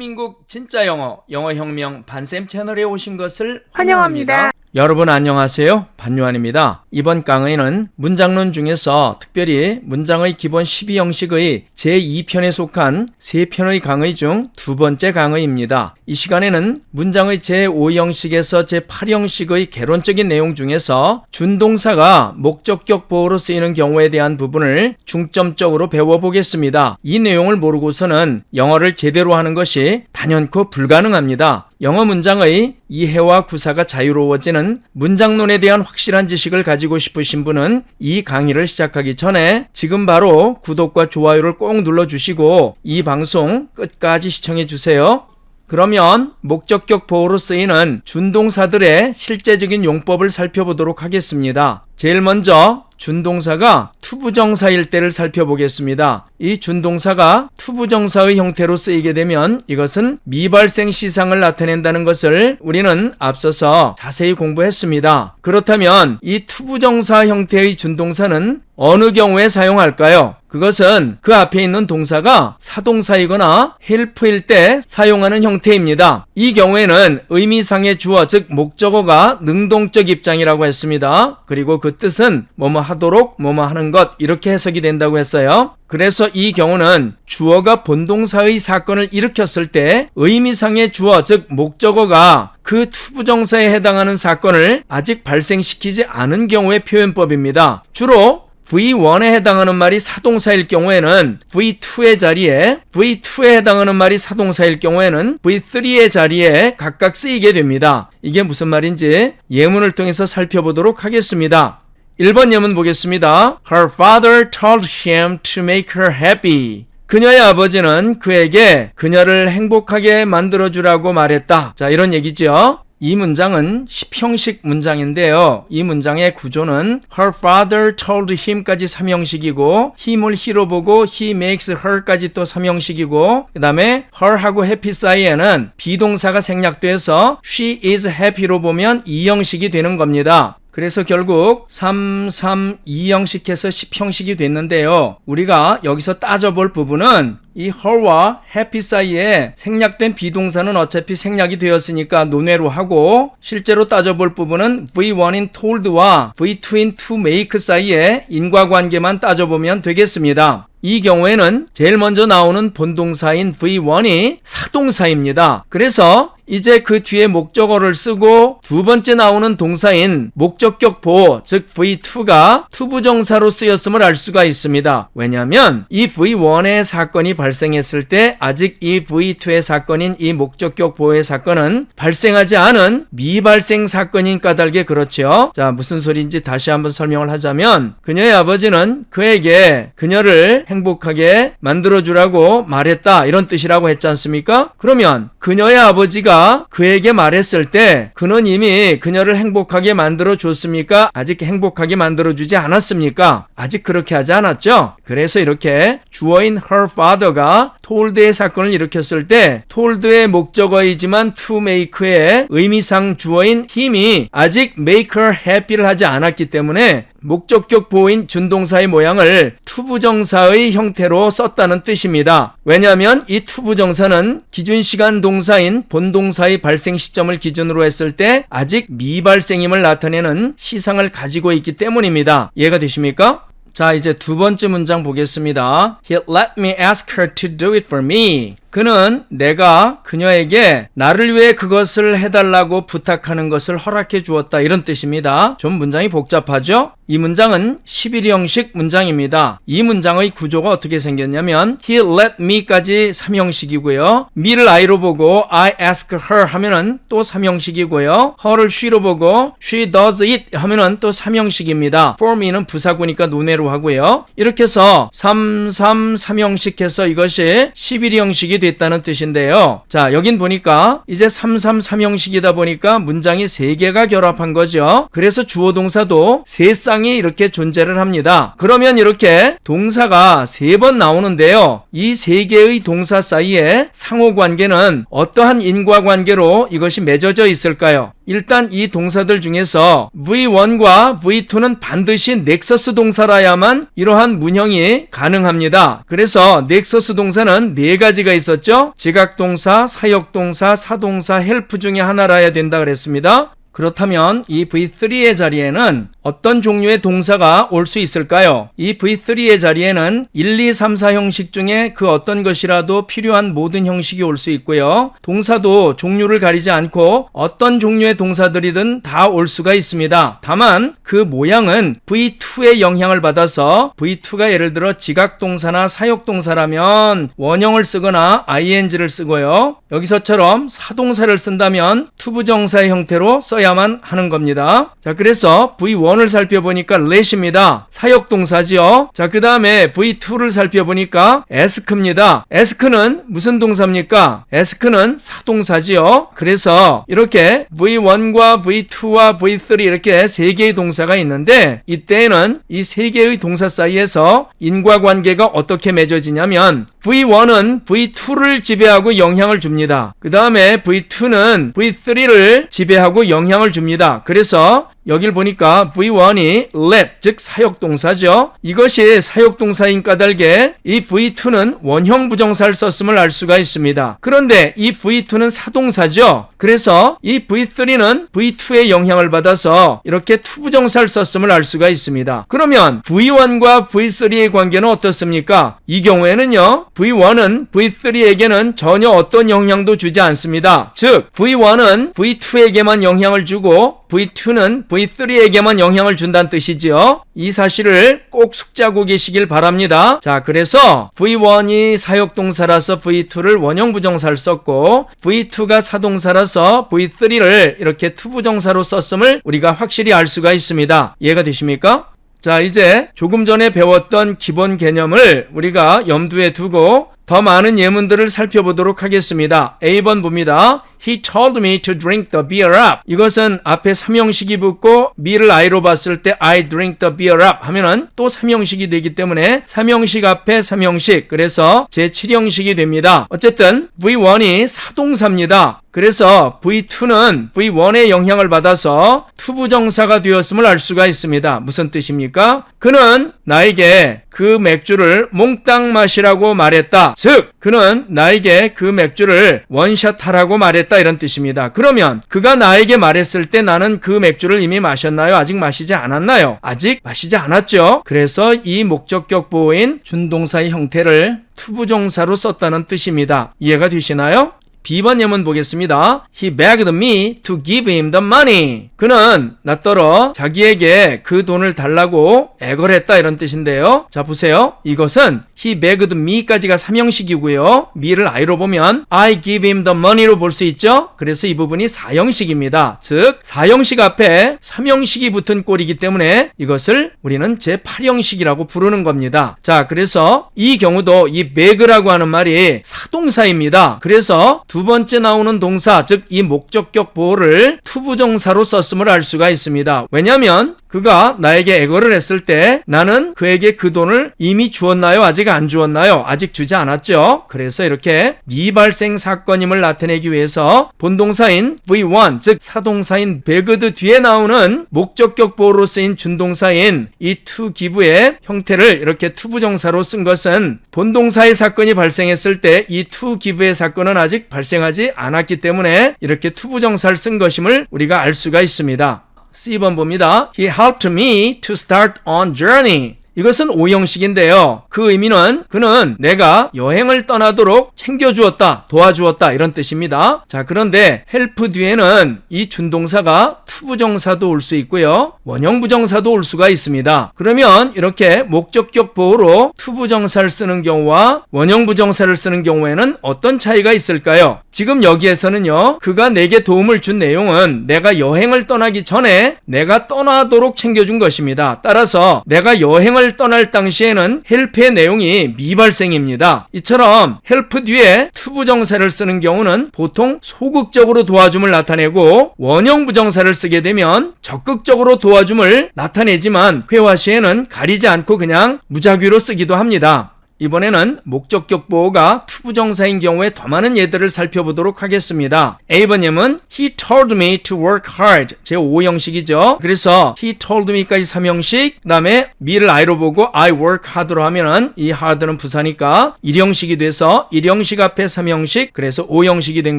대한민국 진짜 영어, 영어혁명 반쌤 채널에 오신 것을 환영합니다. 여러분 안녕하세요. 반요한입니다. 이번 강의는 문장론 중에서 특별히 문장의 기본 12형식의 제2편에 속한 3편의 강의 중 두 번째 강의입니다. 이 시간에는 문장의 제5형식에서 제8형식의 개론적인 내용 중에서 준동사가 목적격 보호로 쓰이는 경우에 대한 부분을 중점적으로 배워보겠습니다. 이 내용을 모르고서는 영어를 제대로 하는 것이 단연코 불가능합니다. 영어 문장의 이해와 구사가 자유로워지는 문장론에 대한 확실한 지식을 가지고 싶으신 분은 이 강의를 시작하기 전에 지금 바로 구독과 좋아요를 꼭 눌러주시고 이 방송 끝까지 시청해주세요. 그러면 목적격 보호로 쓰이는 준동사들의 실제적인 용법을 살펴보도록 하겠습니다. 제일 먼저 준동사가 투부정사일 때를 살펴보겠습니다. 이 준동사가 투부정사의 형태로 쓰이게 되면 이것은 미발생 시상을 나타낸다는 것을 우리는 앞서서 자세히 공부했습니다. 그렇다면 이 투부정사 형태의 준동사는 어느 경우에 사용할까요? 그것은 그 앞에 있는 동사가 사동사이거나 help일 때 사용하는 형태입니다. 이 경우에는 의미상의 주어 즉 목적어가 능동적 입장이라고 했습니다. 그리고 그 뜻은 뭐뭐 하도록 뭐뭐 하는 것 이렇게 해석이 된다고 했어요. 그래서 이 경우는 주어가 본동사의 사건을 일으켰을 때 의미상의 주어 즉 목적어가 그 투부정사에 해당하는 사건을 아직 발생시키지 않은 경우의 표현법입니다. 주로 V1에 해당하는 말이 사동사일 경우에는 V2의 자리에, V2에 해당하는 말이 사동사일 경우에는 V3의 자리에 각각 쓰이게 됩니다. 이게 무슨 말인지 예문을 통해서 살펴보도록 하겠습니다. 1번 예문 보겠습니다. Her father told him to make her happy. 그녀의 아버지는 그에게 그녀를 행복하게 만들어주라고 말했다. 자, 이런 얘기죠. 이 문장은 10형식 문장인데요. 이 문장의 구조는 her father told him까지 3형식이고 him을 he로 보고 he makes her까지 또 3형식이고 그 다음에 her하고 happy 사이에는 비동사가 생략돼서 she is happy로 보면 2형식이 되는 겁니다. 그래서 결국 3, 3, 2형식해서 10형식이 됐는데요. 우리가 여기서 따져볼 부분은 이 her와 happy 사이에 생략된 비동사는 어차피 생략이 되었으니까 논외로 하고 실제로 따져볼 부분은 V1인 told와 V2인 to make 사이에 인과관계만 따져보면 되겠습니다. 이 경우에는 제일 먼저 나오는 본동사인 V1이 사동사입니다. 그래서 이제 그 뒤에 목적어를 쓰고 두 번째 나오는 동사인 목적격 보호 즉 V2가 투부정사로 쓰였음을 알 수가 있습니다. 왜냐하면 이 V1의 사건이 발생했을 때 아직 이 V2의 사건인 이 목적격 보호의 사건은 발생하지 않은 미발생 사건인 까닭에 그렇죠. 자, 무슨 소리인지 다시 한번 설명을 하자면 그녀의 아버지는 그에게 그녀를 행복하게 만들어주라고 말했다 이런 뜻이라고 했지 않습니까? 그러면 그녀의 아버지가 그에게 말했을 때 그는 이미 그녀를 행복하게 만들어줬습니까? 아직 행복하게 만들어주지 않았습니까? 아직 그렇게 하지 않았죠? 그래서 이렇게 주어인 her father가 told의 사건을 일으켰을 때 told의 목적어이지만 to make의 의미상 주어인 him이 아직 make her happy를 하지 않았기 때문에 목적격 보호인 준동사의 모양을 투부정사의 형태로 썼다는 뜻입니다. 왜냐하면 이 투부정사는 기준시간 동사인 본동사의 발생 시점을 기준으로 했을 때 아직 미발생임을 나타내는 시상을 가지고 있기 때문입니다. 이해가 되십니까? 자, 이제 두 번째 문장 보겠습니다. He let me ask her to do it for me. 그는 내가 그녀에게 나를 위해 그것을 해달라고 부탁하는 것을 허락해 주었다 이런 뜻입니다. 좀 문장이 복잡하죠? 이 문장은 11형식 문장입니다. 이 문장의 구조가 어떻게 생겼냐면 He let me까지 3형식이고요. me를 I로 보고 I ask her 하면은 또 3형식이고요. her를 she로 보고 she does it 하면은 또 3형식입니다. for me는 부사구니까 논외로 하고요. 이렇게 해서 3, 3, 3형식 해서 이것이 11형식이 됐다는 뜻인데요. 자, 여긴 보니까 이제 333형식이다 보니까 문장이 3개가 결합한 거죠. 그래서 주어 동사도 세 쌍이 이렇게 존재를 합니다. 그러면 이렇게 동사가 3번 나오는데요. 이 3개의 동사 사이에 상호관계는 어떠한 인과관계로 이것이 맺어져 있을까요? 일단 이 동사들 중에서 V1과 V2는 반드시 넥서스 동사라야만 이러한 문형이 가능합니다. 그래서 넥서스 동사는 4가지가 있습니다. 있었죠? 지각동사, 사역동사, 사동사, 헬프 중에 하나라야 된다 그랬습니다. 그렇다면 이 V3의 자리에는 어떤 종류의 동사가 올 수 있을까요? 이 V3의 자리에는 1, 2, 3, 4 형식 중에 그 어떤 것이라도 필요한 모든 형식이 올 수 있고요. 동사도 종류를 가리지 않고 어떤 종류의 동사들이든 다 올 수가 있습니다. 다만 그 모양은 V2의 영향을 받아서 V2가 예를 들어 지각동사나 사역동사라면 원형을 쓰거나 ing를 쓰고요. 여기서처럼 사동사를 쓴다면 투부정사의 형태로 써야만 하는 겁니다. 자, 그래서 V1을 살펴보니까 let입니다. 사역동사지요. 자, 그 다음에 V2를 살펴보니까 ask입니다. ask는 무슨 동사입니까? ask는 사동사지요. 그래서 이렇게 V1과 V2와 V3 이렇게 세 개의 동사가 있는데 이때에는 이 세 개의 동사 사이에서 인과관계가 어떻게 맺어지냐면 V1은 V2를 지배하고 영향을 줍니다. 그 다음에 V2는 V3를 지배하고 영향을 줍니다. 그래서 여길 보니까 V1이 let, 즉 사역동사죠. 이것이 사역동사인 까닭에 이 V2는 원형 부정사를 썼음을 알 수가 있습니다. 그런데 이 V2는 사동사죠. 그래서 이 V3는 V2의 영향을 받아서 이렇게 투부정사를 썼음을 알 수가 있습니다. 그러면 V1과 V3의 관계는 어떻습니까? 이 경우에는요, V1은 V3에게는 전혀 어떤 영향도 주지 않습니다. 즉, V1은 V2에게만 영향을 주고 V2는 V3에게만 영향을 준다는 뜻이지요. 이 사실을 꼭 숙지하고 계시길 바랍니다. 자, 그래서 V1이 사역동사라서 V2를 원형부정사를 썼고 V2가 사동사라서 V3를 이렇게 투부정사로 썼음을 우리가 확실히 알 수가 있습니다. 이해가 되십니까? 자, 이제 조금 전에 배웠던 기본 개념을 우리가 염두에 두고 더 많은 예문들을 살펴보도록 하겠습니다. A번 봅니다. He told me to drink the beer up. 이것은 앞에 3형식이 붙고 me를 I로 봤을 때 I drink the beer up 하면은 또 3형식이 되기 때문에 3형식 앞에 3형식, 그래서 제7형식이 됩니다. 어쨌든 V1이 사동사입니다. 그래서 V2는 V1의 영향을 받아서 투부정사가 되었음을 알 수가 있습니다. 무슨 뜻입니까? 그는 나에게 그 맥주를 몽땅 마시라고 말했다. 즉, 그는 나에게 그 맥주를 원샷하라고 말했다, 이런 뜻입니다. 그러면 그가 나에게 말했을 때 나는 그 맥주를 이미 마셨나요? 아직 마시지 않았나요? 아직 마시지 않았죠. 그래서 이 목적격 보호인 준동사의 형태를 투부정사로 썼다는 뜻입니다. 이해가 되시나요? B번 예문 보겠습니다. He begged me to give him the money. 그는 나더러 자기에게 그 돈을 달라고 애걸했다, 이런 뜻인데요. 자, 보세요. 이것은 he begged me까지가 3형식이고요. me를 I로 보면 I give him the money로 볼 수 있죠. 그래서 이 부분이 4형식입니다. 즉 4형식 앞에 3형식이 붙은 꼴이기 때문에 이것을 우리는 제8형식이라고 부르는 겁니다. 자, 그래서 이 경우도 이 beg라고 하는 말이 사동사입니다. 그래서 두 번째 나오는 동사, 즉 이 목적격 보호를 투부정사로 썼음을 알 수가 있습니다. 왜냐하면 그가 나에게 애걸을 했을 때 나는 그에게 그 돈을 이미 주었나요? 아직 안 주었나요? 아직 주지 않았죠. 그래서 이렇게 미발생 사건임을 나타내기 위해서 본동사인 V1, 즉 사동사인 begged 뒤에 나오는 목적격 보호로 쓰인 준동사인 이 to give의 형태를 이렇게 투부정사로 쓴 것은 본동사의 사건이 발생했을 때 이 to give의 사건은 아직 발생하지 않았기 때문에 이렇게 투부정사를 쓴 것임을 우리가 알 수가 있습니다. C번 봅니다. He helped me to start on journey. 이것은 5형식인데요. 그 의미는 그는 내가 여행을 떠나도록 챙겨주었다, 도와주었다, 이런 뜻입니다. 자, 그런데 help 뒤에는 이 준동사가 투부정사도 올 수 있고요, 원형부정사도 올 수가 있습니다. 그러면 이렇게 목적격 보호로 투부정사를 쓰는 경우와 원형부정사를 쓰는 경우에는 어떤 차이가 있을까요? 지금 여기에서는요, 그가 내게 도움을 준 내용은 내가 여행을 떠나기 전에 내가 떠나도록 챙겨준 것입니다. 따라서 내가 여행을 떠날 당시에는 help의 내용이 미발생입니다. 이처럼 help 뒤에 투부정사를 쓰는 경우는 보통 소극적으로 도와줌을 나타내고 원형부정사를 쓰게 되면 적극적으로 도와줌을 나타내지만 회화 시에는 가리지 않고 그냥 무작위로 쓰기도 합니다. 이번에는 목적격 보호가 투부정사인 경우에 더 많은 예들을 살펴보도록 하겠습니다. A번님은 He told me to work hard. 제5형식이죠. 그래서 He told me까지 3형식, 그 다음에 me를 I로 보고 I work hard로 하면은 이 hard는 부사니까 1형식이 돼서 1형식 앞에 3형식, 그래서 5형식이 된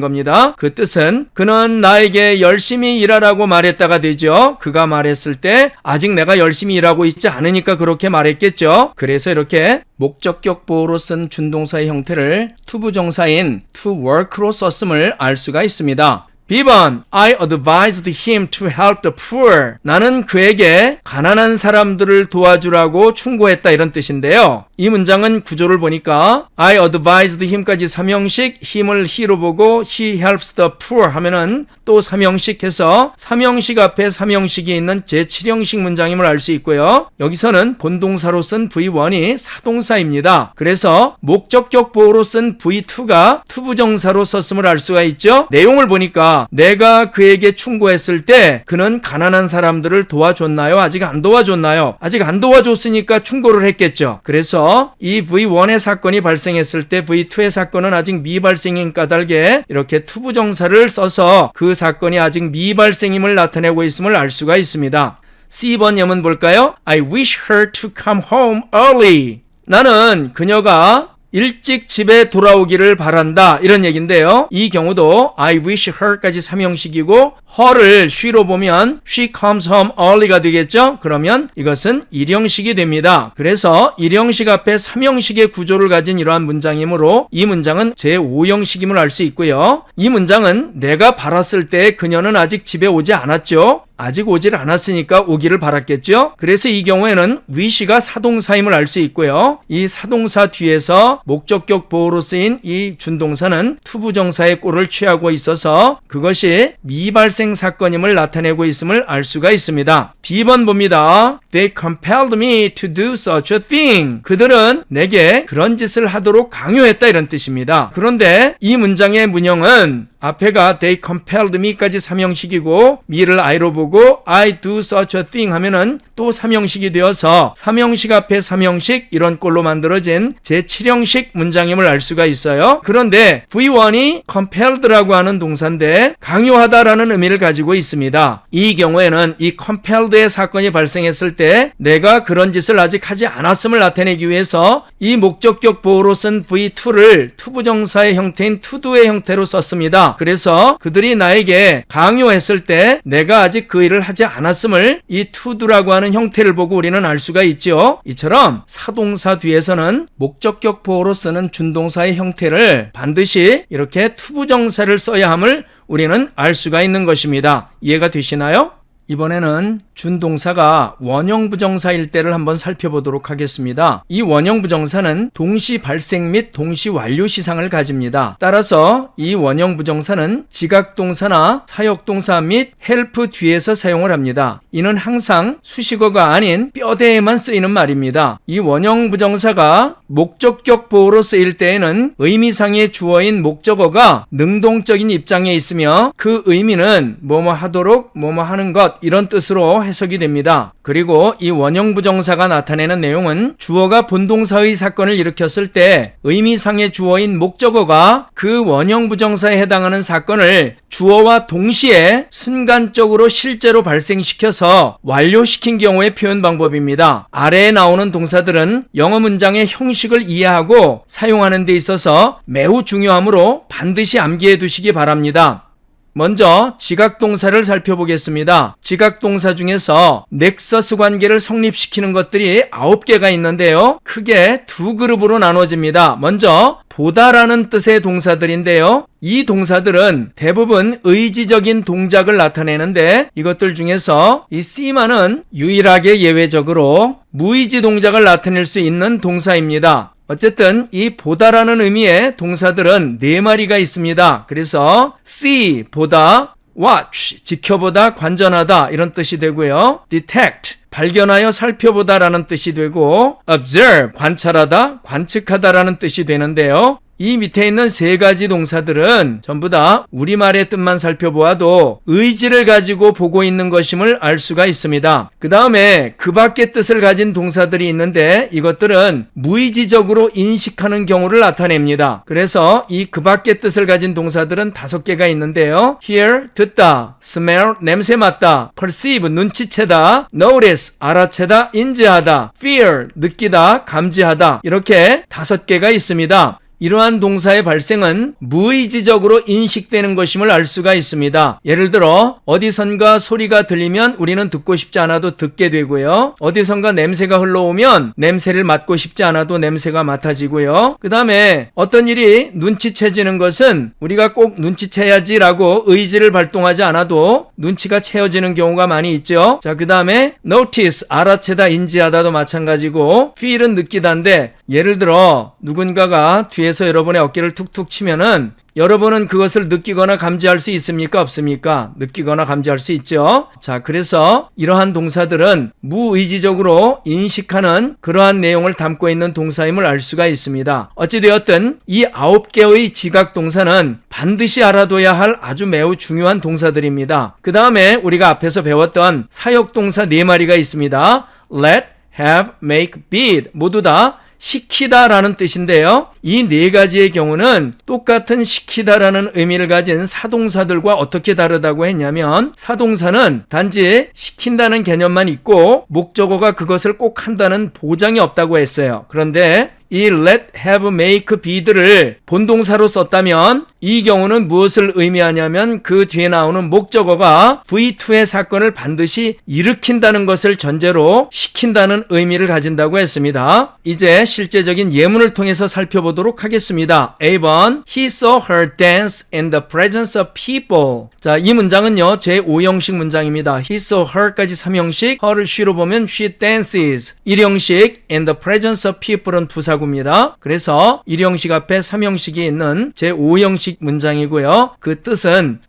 겁니다. 그 뜻은 그는 나에게 열심히 일하라고 말했다가 되죠. 그가 말했을 때 아직 내가 열심히 일하고 있지 않으니까 그렇게 말했겠죠. 그래서 이렇게 목적격 보호로 쓴 준동사의 형태를 투부정사인 to work로 썼음을 알 수가 있습니다. B번, I advised him to help the poor. 나는 그에게 가난한 사람들을 도와주라고 충고했다 이런 뜻인데요. 이 문장은 구조를 보니까 I advised him까지 3형식, him을 he로 보고 he helps the poor 하면은 또 3형식 해서 3형식 앞에 3형식이 있는 제7형식 문장임을 알 수 있고요. 여기서는 본동사로 쓴 V1이 사동사입니다. 그래서 목적격 보호로 쓴 V2가 투부정사로 썼음을 알 수가 있죠. 내용을 보니까 내가 그에게 충고했을 때 그는 가난한 사람들을 도와줬나요? 아직 안 도와줬나요? 아직 안 도와줬으니까 충고를 했겠죠. 그래서 이 V1의 사건이 발생했을 때 V2의 사건은 아직 미발생인 까닭에 이렇게 투부정사를 써서 그 사건이 아직 미발생임을 나타내고 있음을 알 수가 있습니다. C번 예문 볼까요? I wish her to come home early. 나는 그녀가 일찍 집에 돌아오기를 바란다 이런 얘기인데요. 이 경우도 I wish her까지 3형식이고 her를 she로 보면 she comes home early가 되겠죠. 그러면 이것은 1형식이 됩니다. 그래서 1형식 앞에 3형식의 구조를 가진 이러한 문장이므로 이 문장은 제5형식임을 알 수 있고요. 이 문장은 내가 바랐을 때 그녀는 아직 집에 오지 않았죠. 아직 오질 않았으니까 오기를 바랐겠죠. 그래서 이 경우에는 wish가 사동사임을 알 수 있고요. 이 사동사 뒤에서 목적격 보호로 쓰인 이 준동사는 투부정사의 꼴을 취하고 있어서 그것이 미발생 사건임을 나타내고 있음을 알 수가 있습니다. D번 봅니다. They compelled me to do such a thing. 그들은 내게 그런 짓을 하도록 강요했다 이런 뜻입니다. 그런데 이 문장의 문형은 앞에가 they compelled me까지 3형식이고 me를 I로 보고 I do such a thing 하면은 또 3형식이 되어서 3형식 앞에 3형식 이런 꼴로 만들어진 제7형식 문장임을 알 수가 있어요. 그런데 V1이 compelled라고 하는 동사인데 강요하다라는 의미를 가지고 있습니다. 이 경우에는 이 compelled의 사건이 발생했을 때 내가 그런 짓을 아직 하지 않았음을 나타내기 위해서 이 목적격 보호로 쓴 V2를 투부정사의 형태인 to do의 형태로 썼습니다. 그래서 그들이 나에게 강요했을 때 내가 아직 그 일을 하지 않았음을 이 to do라고 하는 형태를 보고 우리는 알 수가 있죠. 이처럼 사동사 뒤에서는 목적격 보호로 쓰는 준동사의 형태를 반드시 이렇게 투부정사를 써야 함을 우리는 알 수가 있는 것입니다. 이해가 되시나요? 이번에는 준동사가 원형 부정사일 때를 한번 살펴보도록 하겠습니다. 이 원형 부정사는 동시 발생 및 동시 완료 시상을 가집니다. 따라서 이 원형 부정사는 지각동사나 사역동사 및 help 뒤에서 사용을 합니다. 이는 항상 수식어가 아닌 뼈대에만 쓰이는 말입니다. 이 원형 부정사가 목적격 보호로 쓰일 때에는 의미상의 주어인 목적어가 능동적인 입장에 있으며 그 의미는 뭐뭐 하도록 뭐뭐 하는 것 이런 뜻으로 해석이 됩니다. 그리고 이 원형 부정사가 나타내는 내용은 주어가 본동사의 사건을 일으켰을 때 의미상의 주어인 목적어가 그 원형 부정사에 해당하는 사건을 주어와 동시에 순간적으로 실제로 발생시켜서 완료시킨 경우의 표현 방법입니다. 아래에 나오는 동사들은 영어 문장의 형식을 이해하고 사용하는 데 있어서 매우 중요하므로 반드시 암기해 두시기 바랍니다. 먼저 지각동사를 살펴보겠습니다. 지각동사 중에서 넥서스 관계를 성립시키는 것들이 9개가 있는데요. 크게 두 그룹으로 나눠집니다. 먼저 보다라는 뜻의 동사들인데요. 이 동사들은 대부분 의지적인 동작을 나타내는데 이것들 중에서 이 C만은 유일하게 예외적으로 무의지 동작을 나타낼 수 있는 동사입니다. 어쨌든 이 보다라는 의미의 동사들은 4마리가 있습니다. 그래서 see, 보다, watch, 지켜보다, 관전하다 이런 뜻이 되고요. detect, 발견하여 살펴보다 라는 뜻이 되고 observe, 관찰하다, 관측하다 라는 뜻이 되는데요. 이 밑에 있는 세 가지 동사들은 전부 다 우리말의 뜻만 살펴보아도 의지를 가지고 보고 있는 것임을 알 수가 있습니다. 그 다음에 그 밖의 뜻을 가진 동사들이 있는데 이것들은 무의지적으로 인식하는 경우를 나타냅니다. 그래서 이 그 밖의 뜻을 가진 동사들은 5개가 있는데요. hear, 듣다, smell, 냄새 맡다, perceive, 눈치채다, notice, 알아채다, 인지하다, feel, 느끼다, 감지하다, 이렇게 5개가 있습니다. 이러한 동사의 발생은 무의지적으로 인식되는 것임을 알 수가 있습니다. 예를 들어 어디선가 소리가 들리면 우리는 듣고 싶지 않아도 듣게 되고요. 어디선가 냄새가 흘러오면 냄새를 맡고 싶지 않아도 냄새가 맡아지고요. 그 다음에 어떤 일이 눈치채지는 것은 우리가 꼭 눈치채야지라고 의지를 발동하지 않아도 눈치가 채워지는 경우가 많이 있죠. 자, 그 다음에 notice, 알아채다, 인지하다도 마찬가지고 feel은 느끼다인데 예를 들어 누군가가 뒤에서 여러분의 어깨를 툭툭 치면은 여러분은 그것을 느끼거나 감지할 수 있습니까? 없습니까? 느끼거나 감지할 수 있죠. 자, 그래서 이러한 동사들은 무의지적으로 인식하는 그러한 내용을 담고 있는 동사임을 알 수가 있습니다. 어찌되었든 이 9개의 지각 동사는 반드시 알아둬야 할 아주 매우 중요한 동사들입니다. 그 다음에 우리가 앞에서 배웠던 사역동사 4마리가 있습니다. let, have, make, bid 모두 다 시키다 라는 뜻인데요. 이 4가지의 경우는 똑같은 시키다 라는 의미를 가진 사동사들과 어떻게 다르다고 했냐면 사동사는 단지 시킨다는 개념만 있고 목적어가 그것을 꼭 한다는 보장이 없다고 했어요. 그런데 이 let, have, make, bid를 본동사로 썼다면 이 경우는 무엇을 의미하냐면 그 뒤에 나오는 목적어가 V2의 사건을 반드시 일으킨다는 것을 전제로 시킨다는 의미를 가진다고 했습니다. 이제 실제적인 예문을 통해서 살펴보도록 하겠습니다. A번 He saw her dance in the presence of people. 자, 이 문장은요 제5형식 문장입니다. He saw her까지 3형식, her를 she로 보면 she dances. 1형식 in the presence of people은 부사 입니다. 그래서 1형식 앞에 3형식이 있는 제5형식 문장이고요. 그 뜻은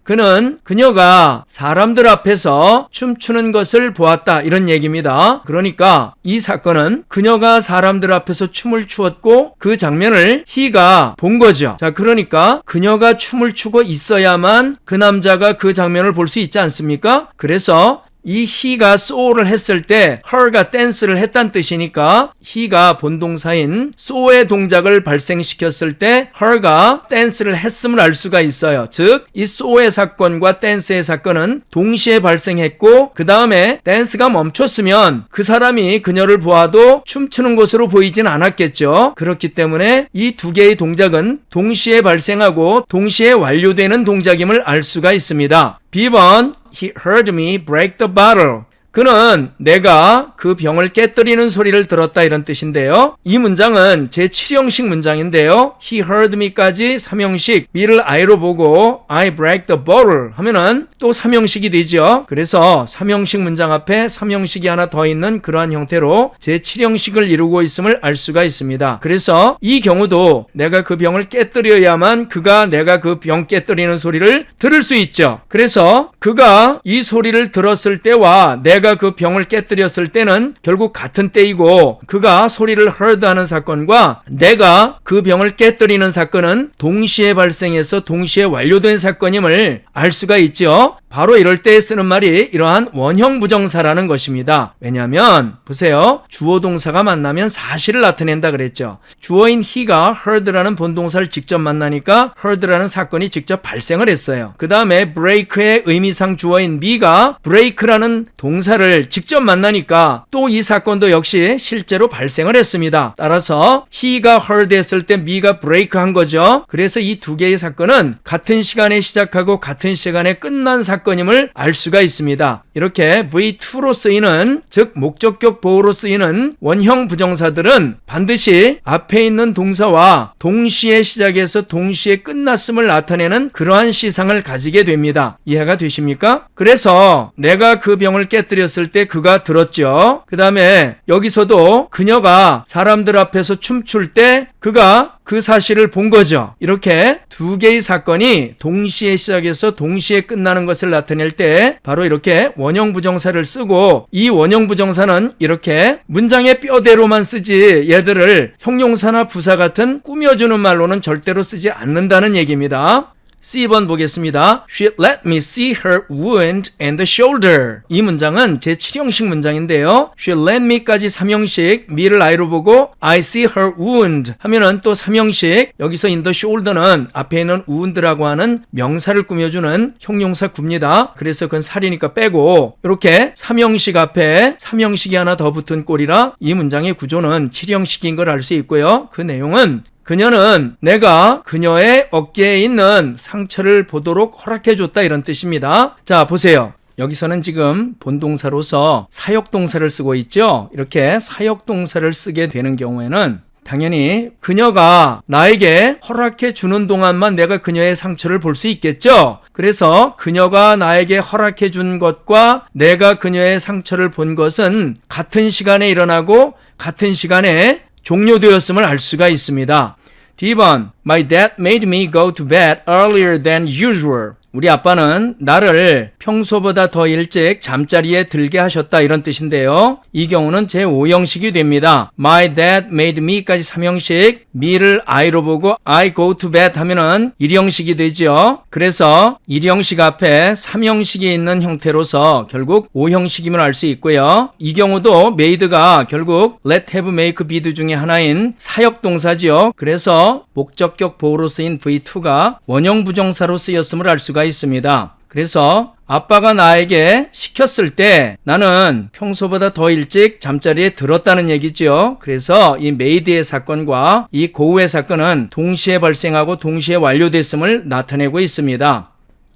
그녀가 사람들 앞에서 춤추는 것을 보았다 이런 얘기입니다. 그러니까 이 사건은 그녀가 사람들 앞에서 춤을 추었고 그 장면을 he가 본 거죠. 자, 그러니까 그녀가 춤을 추고 있어야만 그 남자가 그 장면을 볼 수 있지 않습니까? 그래서 이 he가 saw를 했을 때 her가 댄스를 했다는 뜻이니까 he가 본동사인 saw의 동작을 발생시켰을 때 her가 댄스를 했음을 알 수가 있어요. 즉, 이 saw의 사건과 댄스의 사건은 동시에 발생했고 그 다음에 댄스가 멈췄으면 그 사람이 그녀를 보아도 춤추는 것으로 보이진 않았겠죠. 그렇기 때문에 이 2개의 동작은 동시에 발생하고 동시에 완료되는 동작임을 알 수가 있습니다. B번 He heard me break the bottle. 그는 내가 그 병을 깨뜨리는 소리를 들었다 이런 뜻인데요. 이 문장은 제7형식 문장인데요. He heard me까지 3형식, me를 I로 보고 I break the bottle 하면은 또 3형식이 되죠. 그래서 3형식 문장 앞에 3형식이 하나 더 있는 그러한 형태로 제7형식을 이루고 있음을 알 수가 있습니다. 그래서 이 경우도 내가 그 병을 깨뜨려야만 그가 내가 그 병 깨뜨리는 소리를 들을 수 있죠. 그래서 그가 이 소리를 들었을 때와 내가 그 병을 깨뜨렸을 때는 결국 같은 때이고 그가 소리를 heard 하는 사건과 내가 그 병을 깨뜨리는 사건은 동시에 발생해서 동시에 완료된 사건임을 알 수가 있죠. 바로 이럴 때 쓰는 말이 이러한 원형 부정사라는 것입니다. 왜냐하면 보세요. 주어 동사가 만나면 사실을 나타낸다 그랬죠. 주어인 he가 heard라는 본동사를 직접 만나니까 heard라는 사건이 직접 발생을 했어요. 그 다음에 break의 의미상 주어인 me가 break라는 동사를 직접 만나니까 또 이 사건도 역시 실제로 발생을 했습니다. 따라서 he가 heard 했을 때 me가 break 한 거죠. 그래서 이 2개의 사건은 같은 시간에 시작하고 같은 시간에 끝난 사건임을 알 수가 있습니다. 이렇게 V2로 쓰이는, 즉 목적격 보호로 쓰이는 원형 부정사들은 반드시 앞에 있는 동사와 동시에 시작해서 동시에 끝났음을 나타내는 그러한 시상을 가지게 됩니다. 이해가 되십니까? 그래서 내가 그 병을 깨뜨렸을 때 그가 들었죠. 그 다음에 여기서도 그녀가 사람들 앞에서 춤출 때 그가 그 사실을 본 거죠. 이렇게 두 개의 사건이 동시에 시작해서 동시에 끝나는 것을 나타낼 때 바로 이렇게 원형 부정사를 쓰고, 이 원형 부정사는 이렇게 문장의 뼈대로만 쓰지 얘들을 형용사나 부사 같은 꾸며주는 말로는 절대로 쓰지 않는다는 얘기입니다. C번 보겠습니다. She let me see her wound and the shoulder. 이 문장은 제7형식 문장인데요. She let me까지 3형식, me를 I로 보고 I see her wound 하면은 또 3형식, 여기서 in the shoulder는 앞에 있는 wound라고 하는 명사를 꾸며주는 형용사 구입니다. 그래서 그건 살이니까 빼고 이렇게 3형식 앞에 3형식이 하나 더 붙은 꼴이라 이 문장의 구조는 7형식인 걸 알 수 있고요. 그 내용은 그녀는 내가 그녀의 어깨에 있는 상처를 보도록 허락해줬다 이런 뜻입니다. 자, 보세요. 여기서는 지금 본동사로서 사역동사를 쓰고 있죠. 이렇게 사역동사를 쓰게 되는 경우에는 당연히 그녀가 나에게 허락해 주는 동안만 내가 그녀의 상처를 볼 수 있겠죠. 그래서 그녀가 나에게 허락해 준 것과 내가 그녀의 상처를 본 것은 같은 시간에 일어나고 같은 시간에 종료되었음을 알 수가 있습니다. D번, My dad made me go to bed earlier than usual. 우리 아빠는 나를 평소보다 더 일찍 잠자리에 들게 하셨다 이런 뜻인데요. 이 경우는 제5형식이 됩니다. My dad made me까지 3형식, me를 I로 보고 I go to bed 하면은 1형식이 되죠. 그래서 1형식 앞에 3형식이 있는 형태로서 결국 5형식임을 알 수 있고요. 이 경우도 made가 결국 let, have, make, be 중에 하나인 사역동사지요. 그래서 목적격 보호로 쓰인 V2가 원형 부정사로 쓰였음을 알 수가 있습니다. 그래서 아빠가 나에게 시켰을 때 나는 평소보다 더 일찍 잠자리에 들었다는 얘기죠. 그래서 이 made의 사건과 이 go의 사건은 동시에 발생하고 동시에 완료됐음을 나타내고 있습니다.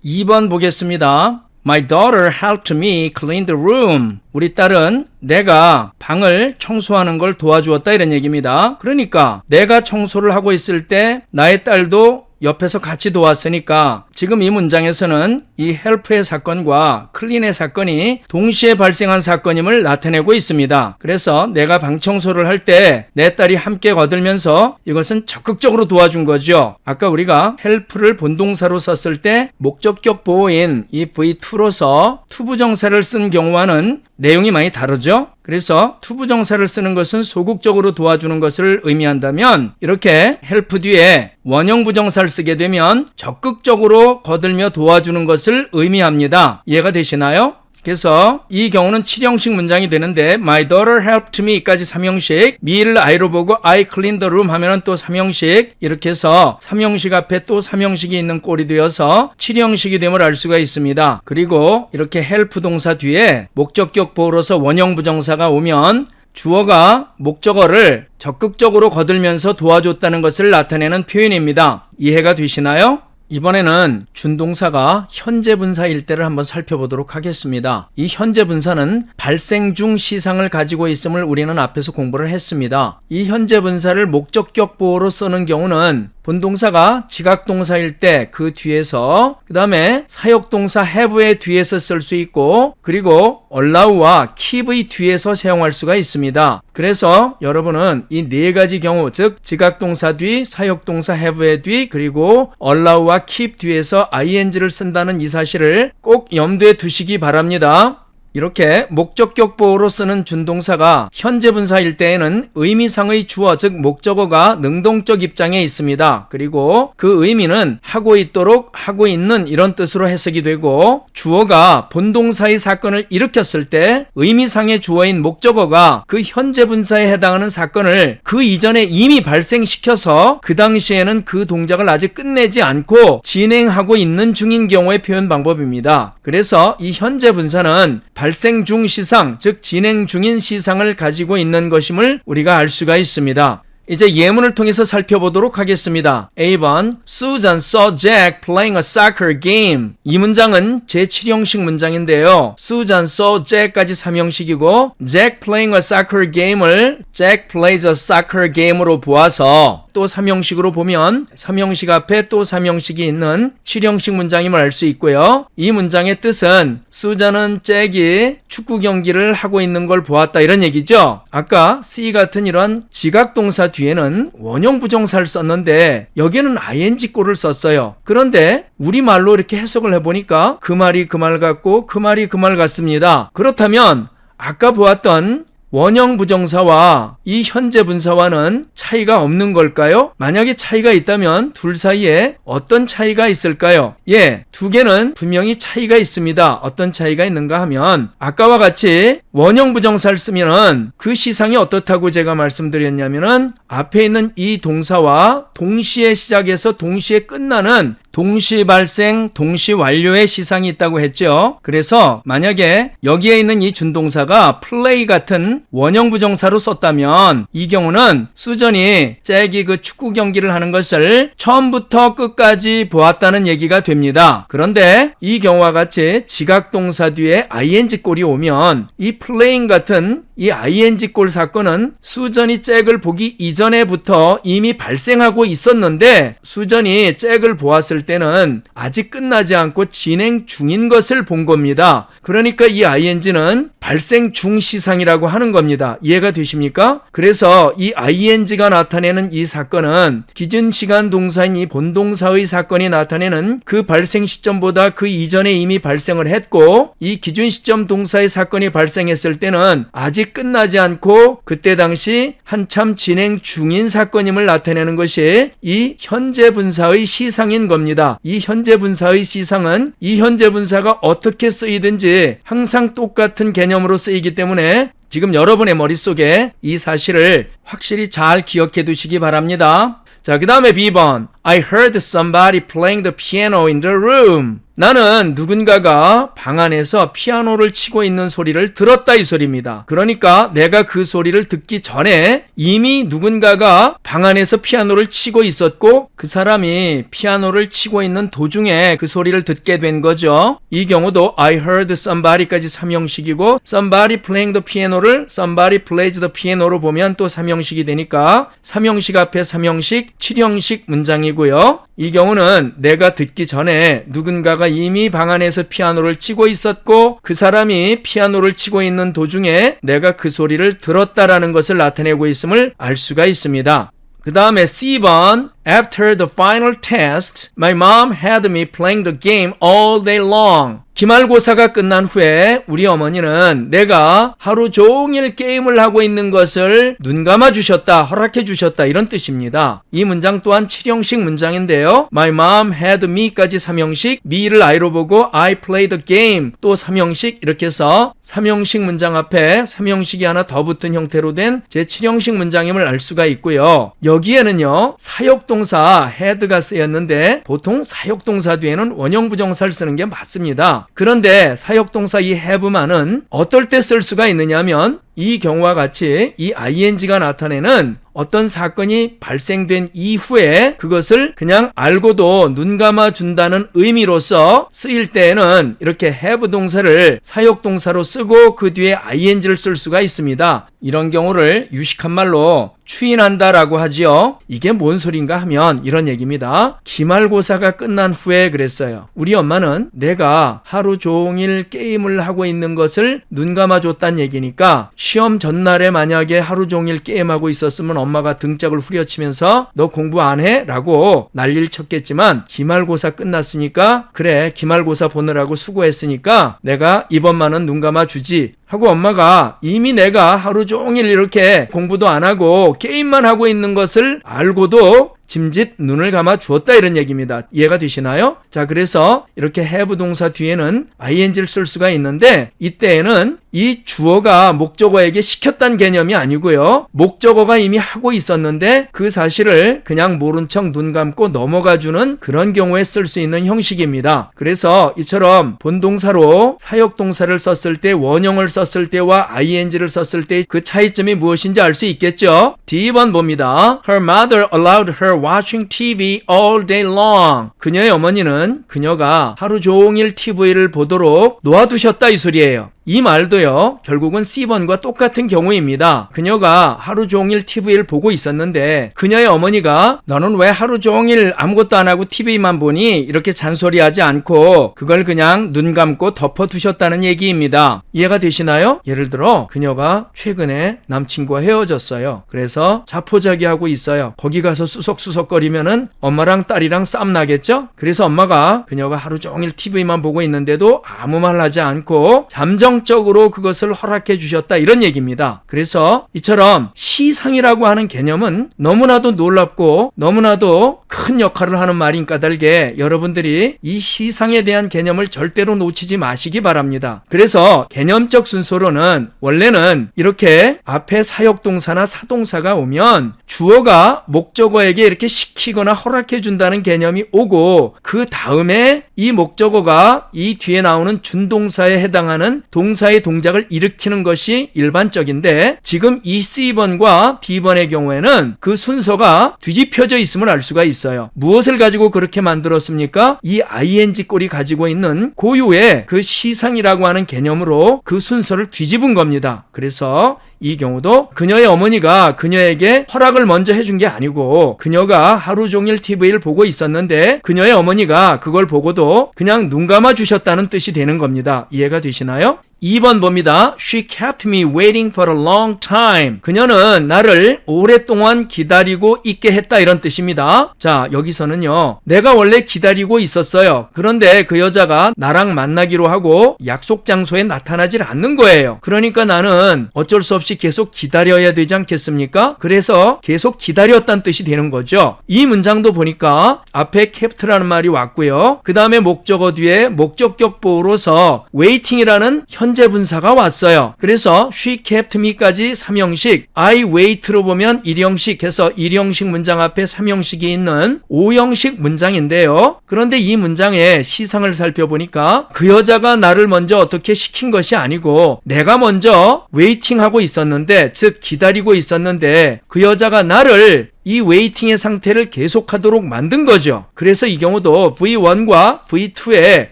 2번 보겠습니다. My daughter helped me clean the room. 우리 딸은 내가 방을 청소하는 걸 도와주었다 이런 얘기입니다. 그러니까 내가 청소를 하고 있을 때 나의 딸도 옆에서 같이 도왔으니까 지금 이 문장에서는 이 help의 사건과 clean의 사건이 동시에 발생한 사건임을 나타내고 있습니다. 그래서 내가 방 청소를 할 때 내 딸이 함께 거들면서 이것은 적극적으로 도와준 거죠. 아까 우리가 help를 본동사로 썼을 때 목적격 보호인 이 V2로서 투부정사를 쓴 경우와는 내용이 많이 다르죠. 그래서 투부정사를 쓰는 것은 소극적으로 도와주는 것을 의미한다면 이렇게 help 뒤에 원형 부정사를 쓰게 되면 적극적으로 거들며 도와주는 것을 의미합니다. 이해가 되시나요? 그래서 이 경우는 7형식 문장이 되는데 My daughter helped me까지 3형식, me를 I로 보고 I cleaned the room 하면은 또 3형식, 이렇게 해서 3형식 앞에 또 3형식이 있는 꼴이 되어서 7형식이 됨을 알 수가 있습니다. 그리고 이렇게 help 동사 뒤에 목적격 보호로서 원형 부정사가 오면 주어가 목적어를 적극적으로 거들면서 도와줬다는 것을 나타내는 표현입니다. 이해가 되시나요? 이번에는 준동사가 현재 분사일 때를 한번 살펴보도록 하겠습니다. 이 현재 분사는 발생 중 시상을 가지고 있음을 우리는 앞에서 공부를 했습니다. 이 현재 분사를 목적격 보호로 쓰는 경우는 본동사가 지각동사일 때 그 뒤에서, 그 다음에 사역동사 have의 뒤에서 쓸 수 있고, 그리고 allow와 keep의 뒤에서 사용할 수가 있습니다. 그래서 여러분은 이 네 가지 경우, 즉 지각동사 뒤, 사역동사 have의 뒤, 그리고 allow와 keep 뒤에서 ing를 쓴다는 이 사실을 꼭 염두에 두시기 바랍니다. 이렇게 목적격 보호로 쓰는 준동사가 현재 분사일 때에는 의미상의 주어, 즉 목적어가 능동적 입장에 있습니다. 그리고 그 의미는 하고 있도록, 하고 있는 이런 뜻으로 해석이 되고, 주어가 본동사의 사건을 일으켰을 때 의미상의 주어인 목적어가 그 현재 분사에 해당하는 사건을 그 이전에 이미 발생시켜서 그 당시에는 그 동작을 아직 끝내지 않고 진행하고 있는 중인 경우의 표현 방법입니다. 그래서 이 현재 분사는 발생 중 시상, 즉 진행 중인 시상을 가지고 있는 것임을 우리가 알 수가 있습니다. 이제 예문을 통해서 살펴보도록 하겠습니다. A번, Susan saw Jack playing a soccer game. 이 문장은 제7형식 문장인데요. Susan saw Jack까지 3형식이고 Jack playing a soccer game을 Jack plays a soccer game으로 보아서 또 3형식으로 보면 3형식 앞에 또 3형식이 있는 7형식 문장임을 알 수 있고요. 이 문장의 뜻은 수잔은 잭이 축구 경기를 하고 있는 걸 보았다 이런 얘기죠. 아까 see 같은 이런 지각동사 뒤에는 원형 부정사를 썼는데 여기는 ing꼴을 썼어요. 그런데 우리말로 이렇게 해석을 해보니까 그 말이 그 말 같고 그 말이 그 말 같습니다. 그렇다면 아까 보았던 원형 부정사와 이 현재 분사와는 차이가 없는 걸까요? 만약에 차이가 있다면 둘 사이에 어떤 차이가 있을까요? 예, 두 개는 분명히 차이가 있습니다. 어떤 차이가 있는가 하면 아까와 같이 원형 부정사를 쓰면은 그 시상이 어떻다고 제가 말씀드렸냐면은 앞에 있는 이 동사와 동시에 시작해서 동시에 끝나는 동시 발생, 동시 완료의 시상이 있다고 했죠. 그래서 만약에 여기에 있는 이 준동사가 play 같은 원형 부정사로 썼다면 이 경우는 수전이 잭이 그 축구 경기를 하는 것을 처음부터 끝까지 보았다는 얘기가 됩니다. 그런데 이 경우와 같이 지각동사 뒤에 ing꼴이 오면 이 playing 같은 이 ing꼴 사건은 수전이 잭을 보기 이전에부터 이미 발생하고 있었는데 수전이 잭을 보았을 때는 아직 끝나지 않고 진행 중인 것을 본 겁니다. 그러니까 이 ing는 발생 중 시상이라고 하는 겁니다. 이해가 되십니까? 그래서 이 ing가 나타내는 이 사건은 기준 시간 동사인 이 본동사의 사건이 나타내는 그 발생 시점보다 그 이전에 이미 발생을 했고 이 기준 시점 동사의 사건이 발생했을 때는 아직 끝나지 않고 그때 당시 한참 진행 중인 사건임을 나타내는 것이 이 현재 분사의 시상인 겁니다. 이 현재 분사의 시상은 이 현재 분사가 어떻게 쓰이든지 항상 똑같은 개념으로 쓰이기 때문에 지금 여러분의 머릿속에 이 사실을 확실히 잘 기억해 두시기 바랍니다. 자, 그 다음에 B번. I heard somebody playing the piano in the room. 나는 누군가가 방 안에서 피아노를 치고 있는 소리를 들었다 이 소리입니다. 그러니까 내가 그 소리를 듣기 전에 이미 누군가가 방 안에서 피아노를 치고 있었고 그 사람이 피아노를 치고 있는 도중에 그 소리를 듣게 된 거죠. 이 경우도 I heard somebody까지 3형식이고 somebody playing the piano를 somebody plays the piano로 보면 또 3형식이 되니까 3형식 앞에 3형식, 7형식 문장이고요. 이 경우는 내가 듣기 전에 누군가가 이미 방 안에서 피아노를 치고 있었고 그 사람이 피아노를 치고 있는 도중에 내가 그 소리를 들었다라는 것을 나타내고 있음을 알 수가 있습니다. 그 다음에 C번. After the final test, my mom had me playing the game all day long. 기말고사가 끝난 후에 우리 어머니는 내가 하루 종일 게임을 하고 있는 것을 눈감아 주셨다, 허락해 주셨다 이런 뜻입니다. 이 문장 또한 7형식 문장인데요. My mom had me까지 3형식, me를 I로 보고 I played the game 또 3형식 이렇게 해서 3형식 문장 앞에 3형식이 하나 더 붙은 형태로 된 제 7형식 문장임을 알 수가 있고요. 여기에는요. 사역동사 had가 쓰였는데 보통 사역동사 뒤에는 원형부정사를 쓰는 게 맞습니다. 그런데 사역동사 이 have만은 어떨 때 쓸 수가 있느냐면 이 경우와 같이 이 ing가 나타내는 어떤 사건이 발생된 이후에 그것을 그냥 알고도 눈 감아 준다는 의미로서 쓰일 때에는 이렇게 have 동사를 사역동사로 쓰고 그 뒤에 ing를 쓸 수가 있습니다. 이런 경우를 유식한 말로 추인한다라고 하지요. 이게 뭔 소린가 하면 이런 얘기입니다. 기말고사가 끝난 후에 그랬어요. 우리 엄마는 내가 하루 종일 게임을 하고 있는 것을 눈 감아줬다는 얘기니까 시험 전날에 만약에 하루 종일 게임하고 있었으면 엄마가 등짝을 후려치면서 너 공부 안 해? 라고 난리를 쳤겠지만 기말고사 끝났으니까 그래 기말고사 보느라고 수고했으니까 내가 이번만은 눈 감아주지 하고 엄마가 이미 내가 하루 종일 이렇게 공부도 안 하고 게임만 하고 있는 것을 알고도 짐짓 눈을 감아 주었다 이런 얘기입니다. 이해가 되시나요? 자, 그래서 이렇게 have 동사 뒤에는 ing를 쓸 수가 있는데 이때에는 이 주어가 목적어에게 시켰다는 개념이 아니고요. 목적어가 이미 하고 있었는데 그 사실을 그냥 모른 척 눈 감고 넘어가주는 그런 경우에 쓸 수 있는 형식입니다. 그래서 이처럼 본동사로 사역동사를 썼을 때 원형을 썼을 때와 ing를 썼을 때 그 차이점이 무엇인지 알 수 있겠죠? D번 봅니다. Her mother allowed her watching TV all day long. 그녀의 어머니는 그녀가 하루 종일 TV를 보도록 놓아두셨다 이 소리예요. 이 말도요, 결국은 C번과 똑같은 경우입니다. 그녀가 하루 종일 TV를 보고 있었는데 그녀의 어머니가 너는 왜 하루 종일 아무것도 안 하고 TV만 보니? 이렇게 잔소리하지 않고 그걸 그냥 눈 감고 덮어두셨다는 얘기입니다. 이해가 되시나요? 예를 들어 그녀가 최근에 남친과 헤어졌어요. 그래서 자포자기하고 있어요. 거기 가서 수석수석거리면은 엄마랑 딸이랑 싸움 나겠죠? 그래서 엄마가 그녀가 하루 종일 TV만 보고 있는데도 아무 말 하지 않고 잠정적으로 그것을 허락해 주셨다, 이런 얘기입니다. 그래서 이처럼 시상이라고 하는 개념은 너무나도 놀랍고 너무나도 큰 역할을 하는 말인 까닭에 여러분들이 이 시상에 대한 개념을 절대로 놓치지 마시기 바랍니다. 그래서 개념적 순서로는 원래는 이렇게 앞에 사역동사나 사동사가 오면 주어가 목적어에게 이렇게 시키거나 허락해 준다는 개념이 오고 그 다음에 이 목적어가 이 뒤에 나오는 준동사에 해당하는 동사의 동작을 일으키는 것이 일반적인데, 지금 이 C번과 D번의 경우에는 그 순서가 뒤집혀져 있음을 알 수가 있어요. 무엇을 가지고 그렇게 만들었습니까? 이 ing 꼴이 가지고 있는 고유의 그 시상이라고 하는 개념으로 그 순서를 뒤집은 겁니다. 그래서 이 경우도 그녀의 어머니가 그녀에게 허락을 먼저 해준 게 아니고 그녀가 하루 종일 TV를 보고 있었는데 그녀의 어머니가 그걸 보고도 그냥 눈 감아 주셨다는 뜻이 되는 겁니다. 이해가 되시나요? 2번 봅니다. She kept me waiting for a long time. 그녀는 나를 오랫동안 기다리고 있게 했다, 이런 뜻입니다. 자, 여기서는요, 내가 원래 기다리고 있었어요. 그런데 그 여자가 나랑 만나기로 하고 약속 장소에 나타나질 않는 거예요. 그러니까 나는 어쩔 수 없이 계속 기다려야 되지 않겠습니까? 그래서 계속 기다렸다는 뜻이 되는 거죠. 이 문장도 보니까 앞에 kept라는 말이 왔고요. 그 다음에 목적어 뒤에 목적격 보호로서 waiting이라는 현재 분사가 왔어요. 그래서 she kept me까지 3형식, I wait로 보면 1형식 해서 1형식 문장 앞에 3형식이 있는 5형식 문장인데요. 그런데 이 문장의 시상을 살펴보니까 그 여자가 나를 먼저 어떻게 시킨 것이 아니고 내가 먼저 웨이팅하고 있었는데, 즉 기다리고 있었는데 그 여자가 나를 이 웨이팅의 상태를 계속하도록 만든 거죠. 그래서 이 경우도 V1과 V2의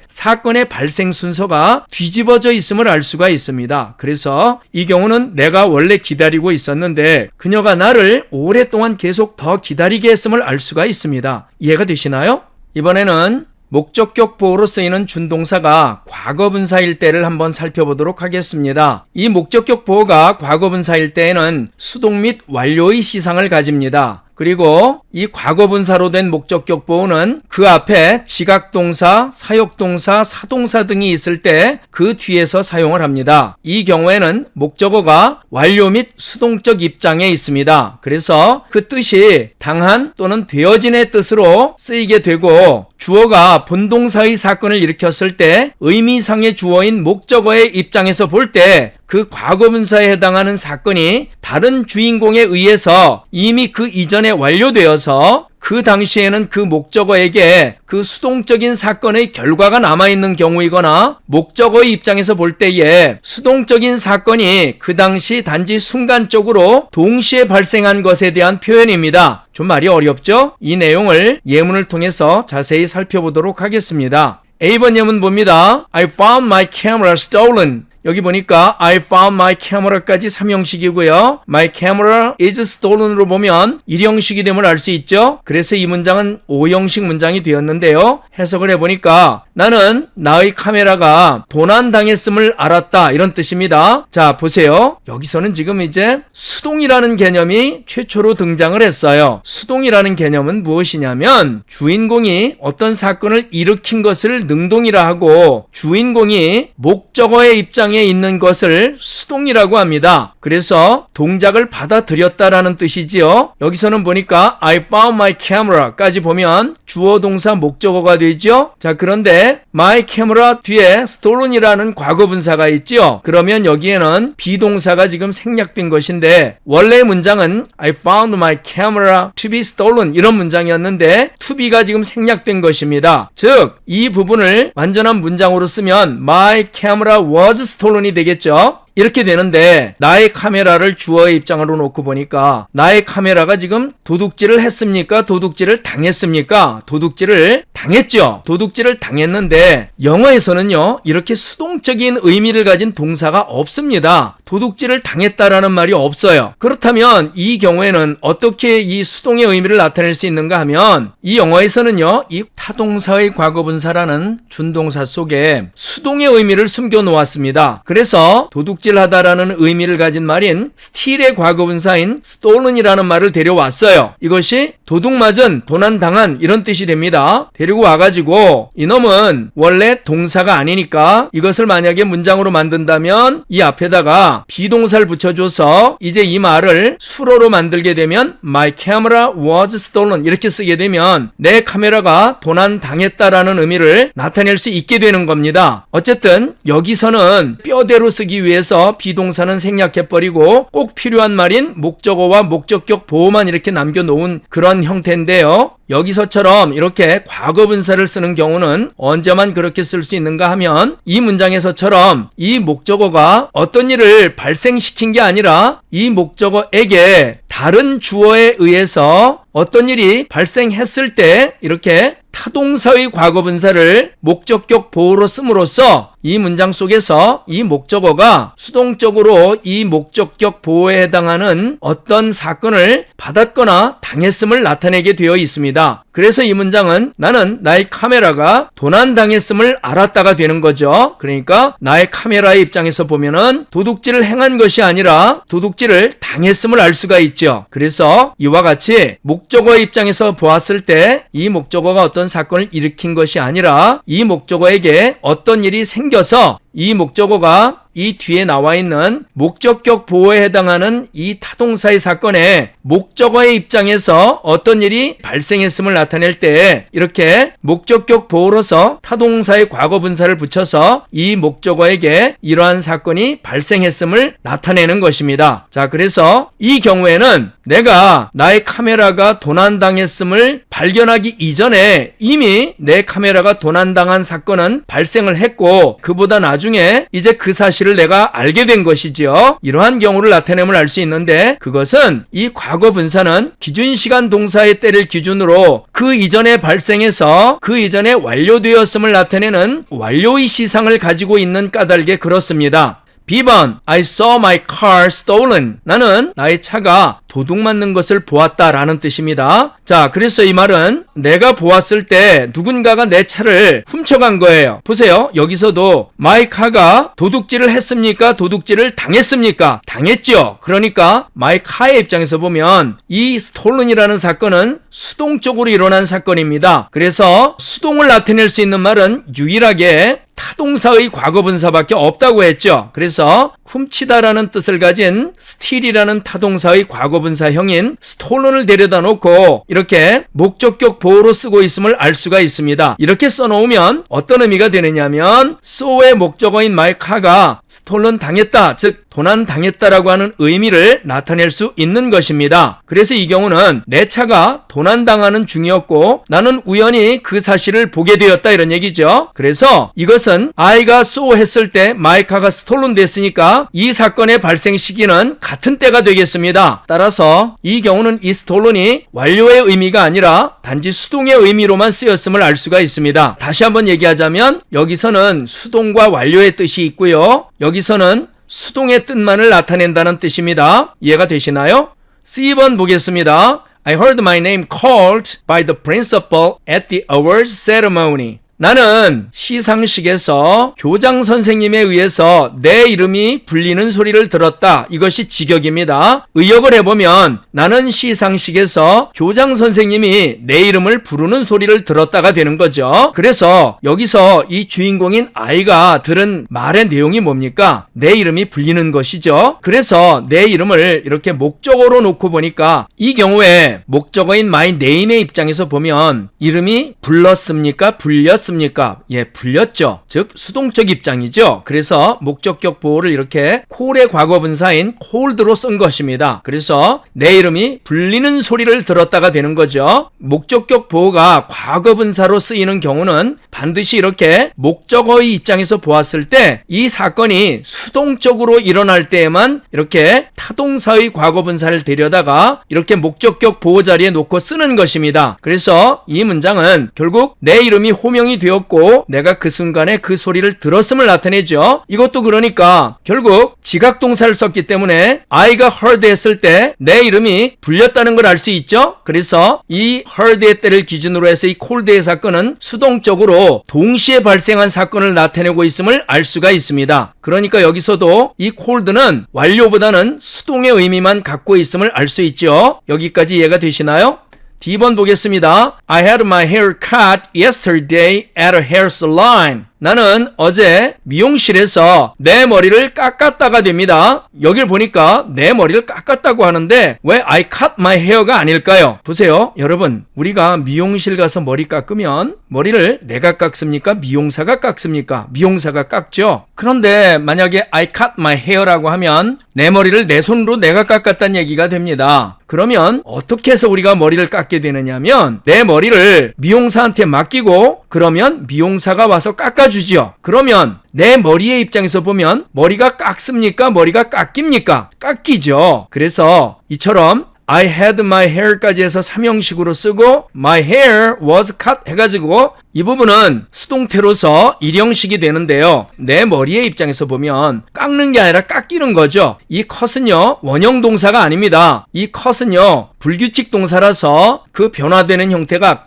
사건의 발생 순서가 뒤집어져 있음을 알 수가 있습니다. 그래서 이 경우는 내가 원래 기다리고 있었는데 그녀가 나를 오랫동안 계속 더 기다리게 했음을 알 수가 있습니다. 이해가 되시나요? 이번에는 목적격 보호로 쓰이는 준동사가 과거분사일 때를 한번 살펴보도록 하겠습니다. 이 목적격 보호가 과거분사일 때에는 수동 및 완료의 시상을 가집니다. 그리고 이 과거분사로 된 목적격 보호는 그 앞에 지각동사, 사역동사, 사동사 등이 있을 때 그 뒤에서 사용을 합니다. 이 경우에는 목적어가 완료 및 수동적 입장에 있습니다. 그래서 그 뜻이 당한 또는 되어진의 뜻으로 쓰이게 되고, 주어가 본동사의 사건을 일으켰을 때 의미상의 주어인 목적어의 입장에서 볼 때 그 과거분사에 해당하는 사건이 다른 주인공에 의해서 이미 그 이전에 완료되어서 그 당시에는 그 목적어에게 그 수동적인 사건의 결과가 남아있는 경우이거나, 목적어의 입장에서 볼 때에 수동적인 사건이 그 당시 단지 순간적으로 동시에 발생한 것에 대한 표현입니다. 좀 말이 어렵죠? 이 내용을 예문을 통해서 자세히 살펴보도록 하겠습니다. A번 예문 봅니다. I found my camera stolen. 여기 보니까 I found my camera까지 3형식이고요. My camera is stolen으로 보면 1형식이 됨을 알 수 있죠. 그래서 이 문장은 5형식 문장이 되었는데요. 해석을 해보니까 나는 나의 카메라가 도난당했음을 알았다, 이런 뜻입니다. 자, 보세요. 여기서는 지금 이제 수동이라는 개념이 최초로 등장을 했어요. 수동이라는 개념은 무엇이냐면 주인공이 어떤 사건을 일으킨 것을 능동이라 하고 주인공이 목적어의 입장에 있는 것을 수동이라고 합니다. 그래서 동작을 받아들였다라는 뜻이지요. 여기서는 보니까 I found my camera까지 보면 주어 동사 목적어가 되죠. 자, 그런데 my camera 뒤에 stolen이라는 과거분사가 있죠. 그러면 여기에는 비동사가 지금 생략된 것인데, 원래 문장은 I found my camera to be stolen 이런 문장이었는데 to be가 지금 생략된 것입니다. 즉, 이 부분을 완전한 문장으로 쓰면 my camera was stolen이 되겠죠. 이렇게 되는데 나의 카메라를 주어의 입장으로 놓고 보니까 나의 카메라가 지금 도둑질을 했습니까? 도둑질을 당했습니까? 도둑질을 당했죠. 도둑질을 당했는데 영어에서는요, 이렇게 수동적인 의미를 가진 동사가 없습니다. 도둑질을 당했다라는 말이 없어요. 그렇다면 이 경우에는 어떻게 이 수동의 의미를 나타낼 수 있는가 하면 이 영어에서는요, 이 타동사의 과거분사라는 준동사 속에 수동의 의미를 숨겨 놓았습니다. 그래서 도둑질하다라는 의미를 가진 말인 steal의 과거분사인 stolen이라는 말을 데려왔어요. 이것이 도둑맞은, 도난당한 이런 뜻이 됩니다. 데리고 와가지고 이놈은 원래 동사가 아니니까 이것을 만약에 문장으로 만든다면 이 앞에다가 비동사를 붙여줘서 이제 이 말을 수로로 만들게 되면 My camera was stolen 이렇게 쓰게 되면 내 카메라가 도난당했다라는 의미를 나타낼 수 있게 되는 겁니다. 어쨌든 여기서는 뼈대로 쓰기 위해서 비동사는 생략해버리고 꼭 필요한 말인 목적어와 목적격 보호만 이렇게 남겨놓은 그런 형태인데요. 여기서처럼 이렇게 과거분사를 쓰는 경우는 언제만 그렇게 쓸 수 있는가 하면 이 문장에서처럼 이 목적어가 어떤 일을 발생시킨 게 아니라 이 목적어에게 다른 주어에 의해서 어떤 일이 발생했을 때 이렇게 타동사의 과거분사를 목적격 보호로 씀으로써 이 문장 속에서 이 목적어가 수동적으로 이 목적격 보호에 해당하는 어떤 사건을 받았거나 당했음을 나타내게 되어 있습니다. 그래서 이 문장은 나는 나의 카메라가 도난당했음을 알았다가 되는 거죠. 그러니까 나의 카메라의 입장에서 보면은 도둑질을 행한 것이 아니라 도둑질을 당했음을 알 수가 있죠. 그래서 이와 같이 목적어의 입장에서 보았을 때 이 목적어가 어떤 사건을 일으킨 것이 아니라 이 목적어에게 어떤 일이 생겨서 이 목적어가 이 뒤에 나와 있는 목적격 보호에 해당하는 이 타동사의 사건에 목적어의 입장에서 어떤 일이 발생했음을 나타낼 때 이렇게 목적격 보호로서 타동사의 과거분사를 붙여서 이 목적어에게 이러한 사건이 발생했음을 나타내는 것입니다. 자, 그래서 이 경우에는 내가 나의 카메라가 도난당했음을 발견하기 이전에 이미 내 카메라가 도난당한 사건은 발생을 했고 그보다 나중에 이제 그 사실을 내가 알게 된 것이지요. 이러한 경우를 나타내면 알 수 있는데 그것은 이 과거분사는 기준시간 동사의 때를 기준으로 그 이전에 발생해서 그 이전에 완료되었음을 나타내는 완료의 시상을 가지고 있는 까닭에 그렇습니다. B번 I saw my car stolen. 나는 나의 차가 도둑맞는 것을 보았다라는 뜻입니다. 자, 그래서 이 말은 내가 보았을 때 누군가가 내 차를 훔쳐간 거예요. 보세요. 여기서도 my car가 도둑질을 했습니까? 도둑질을 당했습니까? 당했죠. 그러니까 my car의 입장에서 보면 이 stolen이라는 사건은 수동적으로 일어난 사건입니다. 그래서 수동을 나타낼 수 있는 말은 유일하게 타동사의 과거분사밖에 없다고 했죠. 그래서 훔치다라는 뜻을 가진 steal이라는 타동사의 과거분사형인 stolen을 데려다 놓고 이렇게 목적격 보호로 쓰고 있음을 알 수가 있습니다. 이렇게 써놓으면 어떤 의미가 되느냐면 so의 목적어인 my car가 stolen 당했다, 즉 도난 당했다라고 하는 의미를 나타낼 수 있는 것입니다. 그래서 이 경우는 내 차가 도난 당하는 중이었고 나는 우연히 그 사실을 보게 되었다 이런 얘기죠. 그래서 이것은 I가 so 했을 때 my car가 stolen 됐으니까 이 사건의 발생 시기는 같은 때가 되겠습니다. 따라서 이 경우는 이 stolen이 완료의 의미가 아니라 단지 수동의 의미로만 쓰였음을 알 수가 있습니다. 다시 한번 얘기하자면 여기서는 수동과 완료의 뜻이 있고요. 여기서는 수동의 뜻만을 나타낸다는 뜻입니다. 이해가 되시나요? C번 보겠습니다. I heard my name called by the principal at the awards ceremony. 나는 시상식에서 교장 선생님에 의해서 내 이름이 불리는 소리를 들었다. 이것이 직역입니다. 의역을 해보면 나는 시상식에서 교장 선생님이 내 이름을 부르는 소리를 들었다가 되는 거죠. 그래서 여기서 이 주인공인 아이가 들은 말의 내용이 뭡니까? 내 이름이 불리는 것이죠. 그래서 내 이름을 이렇게 목적어로 놓고 보니까 이 경우에 목적어인 my name의 입장에서 보면 이름이 불렀습니까? 불렸습니까? 불렸습니까? 예, 불렸죠. 즉 수동적 입장이죠. 그래서 목적격 보호를 이렇게 콜의 과거분사인 cold로 쓴 것입니다. 그래서 내 이름이 불리는 소리를 들었다가 되는 거죠. 목적격 보호가 과거분사로 쓰이는 경우는 반드시 이렇게 목적어의 입장에서 보았을 때 이 사건이 수동적으로 일어날 때에만 이렇게 타동사의 과거분사를 데려다가 이렇게 목적격 보호 자리에 놓고 쓰는 것입니다. 그래서 이 문장은 결국 내 이름이 호명이 되었고 내가 그 순간에 그 소리를 들었음을 나타내죠. 이것도 그러니까 결국 지각동사를 썼기 때문에 I가 heard 했을 때 내 이름이 불렸다는 걸 알 수 있죠. 그래서 이 heard의 때를 기준으로 해서 이 cold의 사건은 수동적으로 동시에 발생한 사건을 나타내고 있음을 알 수가 있습니다. 그러니까 여기서도 이 cold는 완료보다는 수동의 의미만 갖고 있음을 알 수 있죠. 여기까지 이해가 되시나요? D번 보겠습니다. I had my hair cut yesterday at a hair salon. 나는 어제 미용실에서 내 머리를 깎았다가 됩니다. 여길 보니까 내 머리를 깎았다고 하는데 왜 I cut my hair가 아닐까요? 보세요. 여러분, 우리가 미용실 가서 머리 깎으면 머리를 내가 깎습니까? 미용사가 깎습니까? 미용사가 깎죠. 그런데 만약에 I cut my hair라고 하면 내 머리를 내 손으로 내가 깎았다는 얘기가 됩니다. 그러면 어떻게 해서 우리가 머리를 깎게 되느냐면 내 머리를 미용사한테 맡기고 그러면 미용사가 와서 깎아주지요. 그러면 내 머리의 입장에서 보면 머리가 깎습니까? 머리가 깎입니까? 깎이죠. 그래서 이처럼 I had my hair까지 해서 3형식으로 쓰고 my hair was cut 해가지고 이 부분은 수동태로서 1형식이 되는데요. 내 머리의 입장에서 보면 깎는 게 아니라 깎이는 거죠. 이 cut은요 원형 동사가 아닙니다. 이 cut은요 불규칙 동사라서 그 변화되는 형태가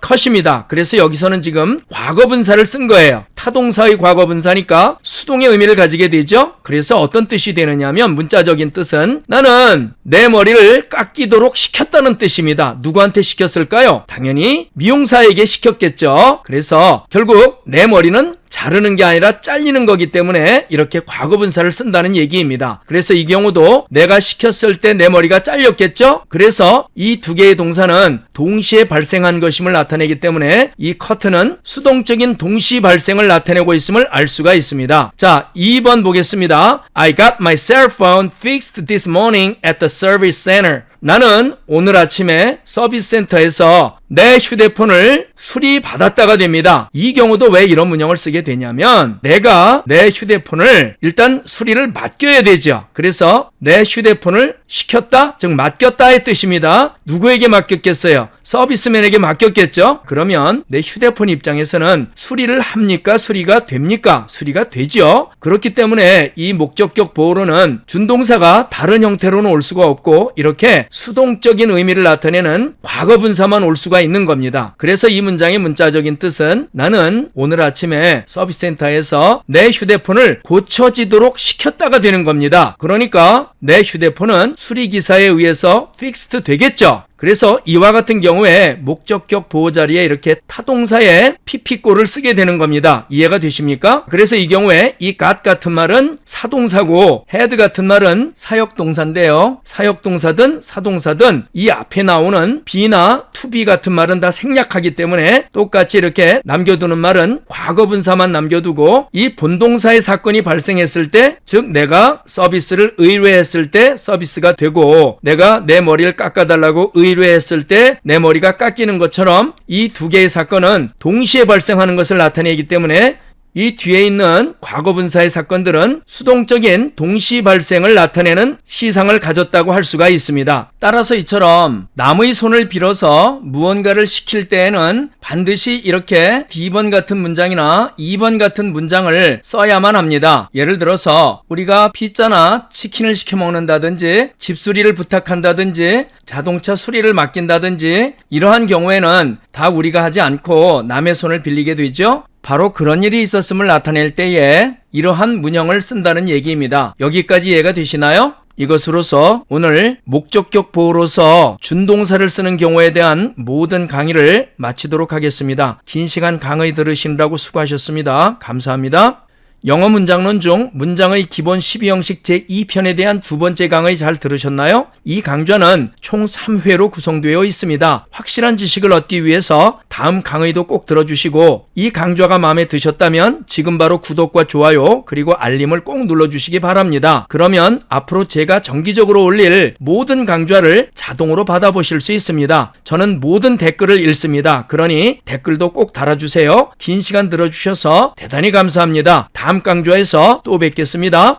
cut입니다. 그래서 여기서는 지금 과거분사를 쓴 거예요. 타동사의 과거분사니까 수동의 의미를 가지게 되죠. 그래서 어떤 뜻이 되느냐면 문자적인 뜻은 나는 내 머리를 깎이도록 시켰다는 뜻입니다. 누구한테 시켰을까요? 당연히 미용사에게 시켰겠죠. 그래서 결국 내 머리는 자르는 게 아니라 잘리는 거기 때문에 이렇게 과거분사를 쓴다는 얘기입니다. 그래서 이 경우도 내가 시켰을 때 내 머리가 잘렸겠죠? 그래서 이 두 개의 동사는 동시에 발생한 것임을 나타내기 때문에 이 cut는 수동적인 동시 발생을 나타내고 있음을 알 수가 있습니다. 자, 2번 보겠습니다. I got my cell phone fixed this morning at the service center. 나는 오늘 아침에 서비스 센터에서 내 휴대폰을 수리받았다가 됩니다. 이 경우도 왜 이런 문형을 쓰게 되냐면 내가 내 휴대폰을 일단 수리를 맡겨야 되죠. 그래서 내 휴대폰을 시켰다, 즉 맡겼다의 뜻입니다. 누구에게 맡겼겠어요? 서비스맨에게 맡겼겠죠? 그러면 내 휴대폰 입장에서는 수리를 합니까? 수리가 됩니까? 수리가 되죠. 그렇기 때문에 이 목적격 보호로는 준동사가 다른 형태로는 올 수가 없고 이렇게 수동적인 의미를 나타내는 과거분사만 올 수가 있는 겁니다. 그래서 이 문장의 문자적인 뜻은 나는 오늘 아침에 서비스 센터에서 내 휴대폰을 고쳐지도록 시켰다가 되는 겁니다. 그러니까 내 휴대폰은 수리기사에 의해서 픽스드 되겠죠. 그래서 이와 같은 경우에 목적격 보호 자리에 이렇게 타동사의 pp꼴을 쓰게 되는 겁니다. 이해가 되십니까? 그래서 이 경우에 이 got 같은 말은 사동사고 had 같은 말은 사역동사인데요. 사역동사든 사동사든 이 앞에 나오는 be나 to be 같은 말은 다 생략하기 때문에 똑같이 이렇게 남겨두는 말은 과거분사만 남겨두고 이 본동사의 사건이 발생했을 때, 즉 내가 서비스를 의뢰했을 때 서비스가 되고 내가 내 머리를 깎아달라고 의뢰했을 때 내 머리가 깎이는 것처럼 이 두 개의 사건은 동시에 발생하는 것을 나타내기 때문에 이 뒤에 있는 과거분사의 사건들은 수동적인 동시 발생을 나타내는 시상을 가졌다고 할 수가 있습니다. 따라서 이처럼 남의 손을 빌어서 무언가를 시킬 때에는 반드시 이렇게 D번 같은 문장이나 2번 같은 문장을 써야만 합니다. 예를 들어서 우리가 피자나 치킨을 시켜 먹는다든지 집수리를 부탁한다든지 자동차 수리를 맡긴다든지 이러한 경우에는 다 우리가 하지 않고 남의 손을 빌리게 되죠. 바로 그런 일이 있었음을 나타낼 때에 이러한 문형을 쓴다는 얘기입니다. 여기까지 이해가 되시나요? 이것으로서 오늘 목적격 보호로서 준동사를 쓰는 경우에 대한 모든 강의를 마치도록 하겠습니다. 긴 시간 강의 들으시느라고 수고하셨습니다. 감사합니다. 영어 문장론 중 문장의 기본 12형식 제2편에 대한 두 번째 강의 잘 들으셨나요? 이 강좌는 총 3회로 구성되어 있습니다. 확실한 지식을 얻기 위해서 다음 강의도 꼭 들어주시고 이 강좌가 마음에 드셨다면 지금 바로 구독과 좋아요 그리고 알림을 꼭 눌러주시기 바랍니다. 그러면 앞으로 제가 정기적으로 올릴 모든 강좌를 자동으로 받아보실 수 있습니다. 저는 모든 댓글을 읽습니다. 그러니 댓글도 꼭 달아주세요. 긴 시간 들어주셔서 대단히 감사합니다. 다음 강좌에서 또 뵙겠습니다.